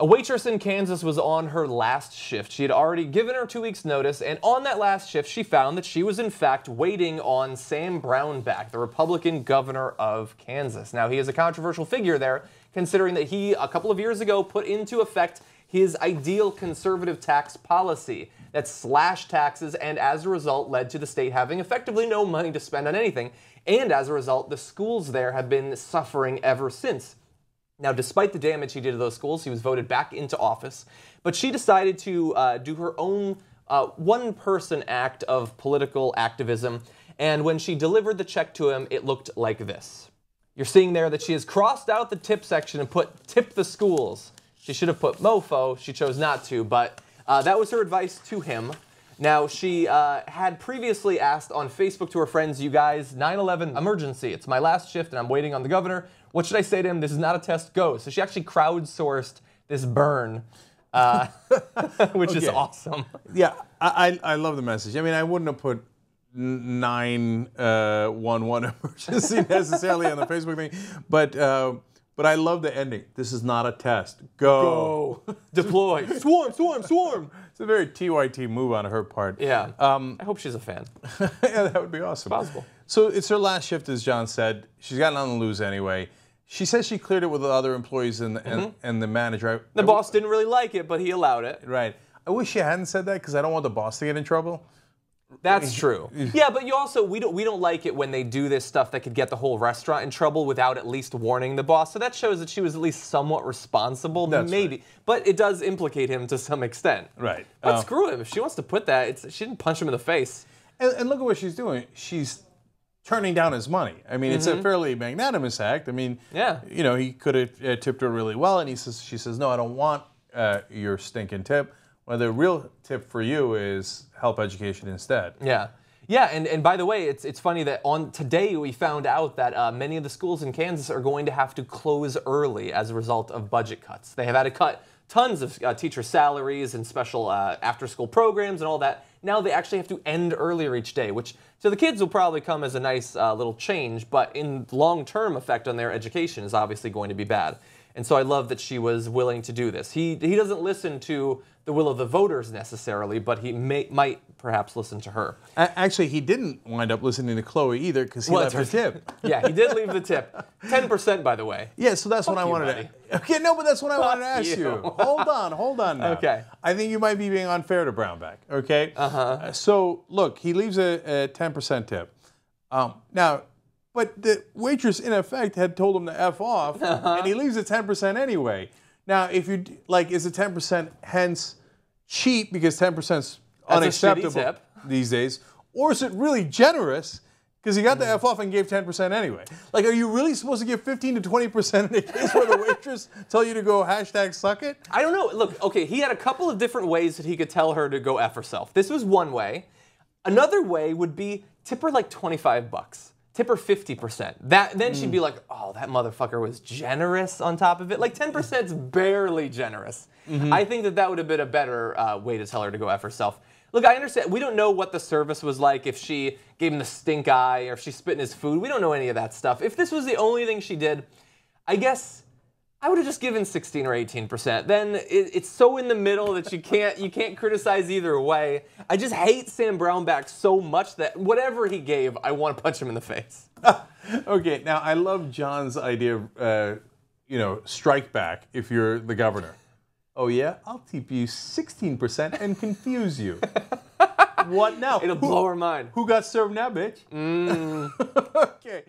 A waitress in Kansas was on her last shift. She had already given her 2 weeks' notice, and on that last shift, she found that she was in fact waiting on Sam Brownback, the Republican governor of Kansas. Now, he is a controversial figure there, considering that he, a couple of years ago, put into effect his ideal conservative tax policy that slashed taxes and, as a result, led to the state having effectively no money to spend on anything. And as a result, the schools there have been suffering ever since. Now, despite the damage he did to those schools, he was voted back into office. But she decided to do her own one-person act of political activism. And when she delivered the check to him, it looked like this. You're seeing there that she has crossed out the tip section and put tip the schools. She should have put mofo. She chose not to, but that was her advice to him. Now, she had previously asked on Facebook to her friends, you guys, 9/11 emergency. It's my last shift and I'm waiting on the governor. What should I say to him? This is not a test, go. So she actually crowdsourced this burn, which is awesome. Yeah, I love the message. I mean, I wouldn't have put 911 emergency necessarily on the Facebook thing, but I love the ending. This is not a test. Go. Deploy. Swarm, swarm, swarm. It's a very TYT move on her part. Yeah. I hope she's a fan. Yeah, that would be awesome. Possible. So it's her last shift, as John said. She's got nothing to lose anyway. She says she cleared it with the other employees and the manager. The boss didn't really like it, but he allowed it. Right. I wish she hadn't said that because I don't want the boss to get in trouble. That's true. Yeah, but you also we don't like it when they do this stuff that could get the whole restaurant in trouble without at least warning the boss. So that shows that she was at least somewhat responsible. That's maybe, right. But it does implicate him to some extent. Right. But screw him. If she wants to put that, she didn't punch him in the face. And look at what she's doing. She's turning down his money. I mean, it's a fairly magnanimous act. I mean, yeah. You know, he could have tipped her really well, and she says, no, I don't want your stinking tip. Well, the real tip for you is help education instead. Yeah. Yeah, and by the way, it's funny that on today we found out that many of the schools in Kansas are going to have to close early as a result of budget cuts. They have had to cut tons of teacher salaries and special after-school programs and all that. Now they actually have to end earlier each day, which to the kids will probably come as a nice little change, but in long-term effect on their education is obviously going to be bad. And so I love that she was willing to do this. He doesn't listen to the will of the voters necessarily, but he might perhaps listen to her. Actually, he didn't wind up listening to Chloe either because he left her tip. Yeah, he did leave the tip. 10%, by the way. Yeah, so that's what I wanted to... Okay, no, but that's what I wanted to ask you. Hold on now. Okay. I think you might be being unfair to Brownback, okay? So, look, he leaves a 10% tip. Now, but the waitress, in effect, had told him to F off, and he leaves a 10% anyway. Now, if you, like, is a 10% hence cheap because 10%'s unacceptable these days, or is it really generous because he got the F off and gave 10% anyway? Like, are you really supposed to give 15 to 20% in a case where the waitress tell you to go #suck it? I don't know. Look, okay, he had a couple of different ways that he could tell her to go F herself. This was one way. Another way would be tip her like $25. Tip her 50%. Then she'd be like, oh, that motherfucker was generous on top of it. Like 10%'s barely generous. I think that would have been a better way to tell her to go F herself. Look, I understand. We don't know what the service was like, if she gave him the stink eye or if she spit in his food. We don't know any of that stuff. If this was the only thing she did, I guess I would have just given 16 or 18%. Then it's so in the middle that you can't criticize either way. I just hate Sam Brownback so much that whatever he gave, I want to punch him in the face. Okay, now I love John's idea of, strike back if you're the governor. Oh yeah, I'll tip you 16% and confuse you. What now? It'll blow her mind. Who got served now, bitch? Okay.